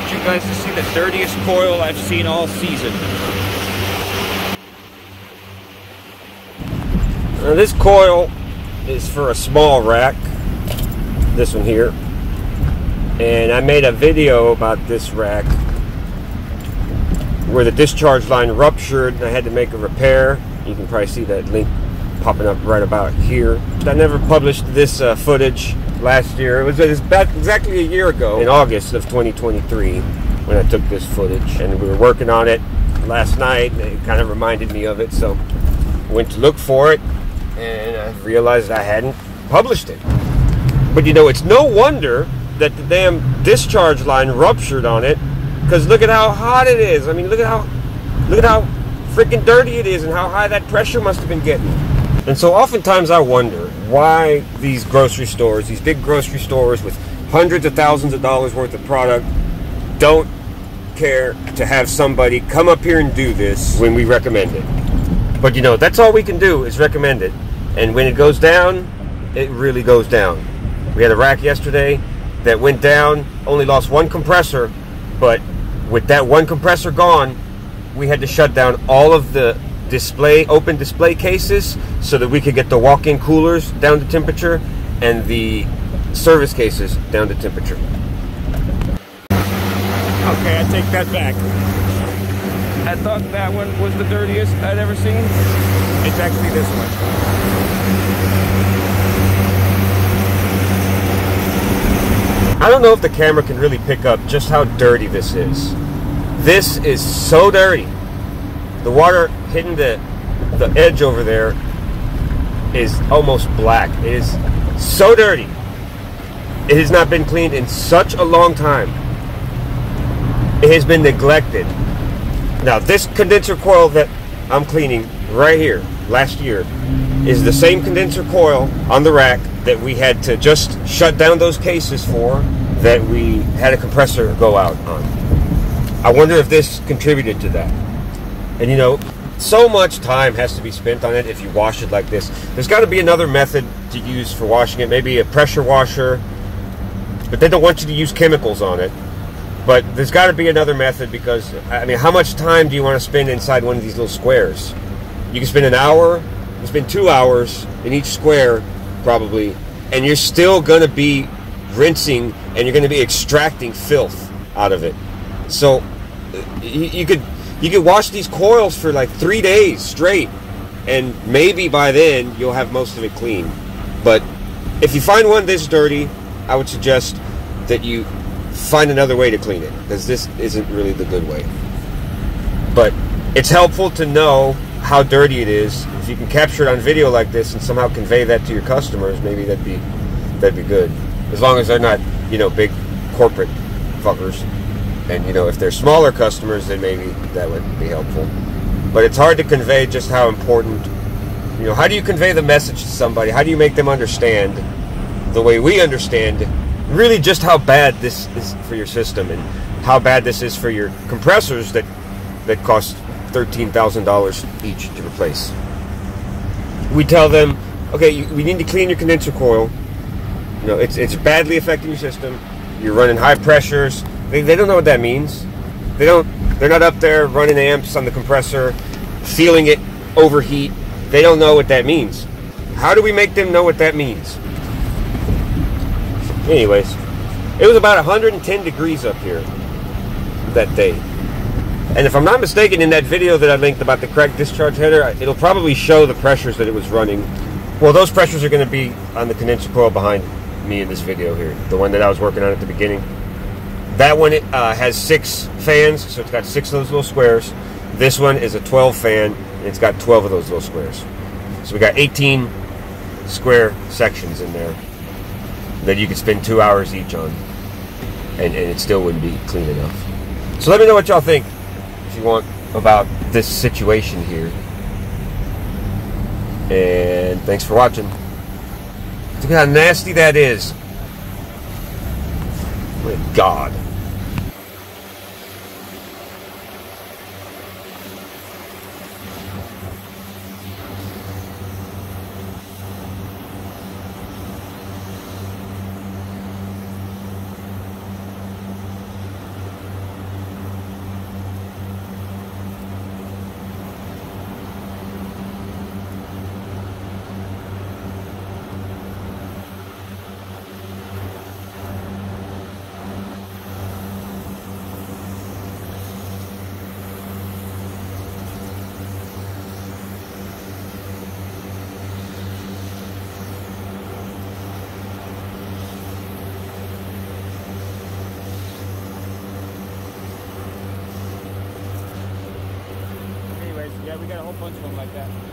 want you guys to see the dirtiest coil I've seen all season. Now this coil is for a small rack, this one here, and I made a video about this rack where the discharge line ruptured and I had to make a repair. You can probably see that link popping up right about here. I never published this footage last year. It was exactly a year ago in August of 2023 when I took this footage, and we were working on it last night and it kind of reminded me of it, so I went to look for it and I realized I hadn't published it. But you know, it's no wonder that the damn discharge line ruptured on it, because look at how hot it is. I mean, look at how freaking dirty it is and how high that pressure must have been getting. And so oftentimes I wonder why these grocery stores, these big grocery stores with hundreds of thousands of dollars worth of product, don't care to have somebody come up here and do this when we recommend it. But you know, that's all we can do is recommend it. And when it goes down, it really goes down. We had a rack yesterday that went down, only lost one compressor, but with that one compressor gone, we had to shut down all of the open display cases so that we could get the walk-in coolers down to temperature and the service cases down to temperature. Okay, I take that back. I thought that one was the dirtiest I'd ever seen. It's actually this one. I don't know if the camera can really pick up just how dirty this is. This is so dirty. The water hitting the edge over there is almost black. It is so dirty. It has not been cleaned in such a long time. It has been neglected. Now, this condenser coil that I'm cleaning right here last year is the same condenser coil on the rack that we had to just shut down those cases for, that we had a compressor go out on. I wonder if this contributed to that. And you know, so much time has to be spent on it if you wash it like this. There's got to be another method to use for washing it, maybe a pressure washer, but they don't want you to use chemicals on it. But there's got to be another method, because, I mean, how much time do you want to spend inside one of these little squares? You can spend an hour, you can spend 2 hours in each square, probably, and you're still going to be rinsing and you're going to be extracting filth out of it. So you could wash these coils for like 3 days straight, and maybe by then you'll have most of it clean. But if you find one this dirty, I would suggest that you find another way to clean it, because this isn't really the good way. But it's helpful to know how dirty it is. If you can capture it on video like this and somehow convey that to your customers, maybe that'd be good. As long as they're not, you know, big corporate fuckers. And, you know, if they're smaller customers, then maybe that would be helpful. But it's hard to convey just how important, you know, how do you convey the message to somebody? How do you make them understand the way we understand really just how bad this is for your system, and how bad this is for your compressors that cost $13,000 each to replace. We tell them, okay, we need to clean your condenser coil. You know, it's badly affecting your system. You're running high pressures. They don't know what that means. They're not up there running amps on the compressor, feeling it overheat. They don't know what that means. How do we make them know what that means? Anyways, it was about 110 degrees up here that day. And if I'm not mistaken, in that video that I linked about the cracked discharge header, it'll probably show the pressures that it was running. Well, those pressures are going to be on the condenser coil behind me in this video here, the one that I was working on at the beginning. That one has 6 fans, so it's got 6 of those little squares. This one is a 12 fan, and it's got 12 of those little squares. So we got 18 square sections in there that you could spend 2 hours each on, and it still wouldn't be clean enough. So let me know what y'all think, if you want, about this situation here. And thanks for watching. Look at how nasty that is. My God. got a whole bunch of them like that.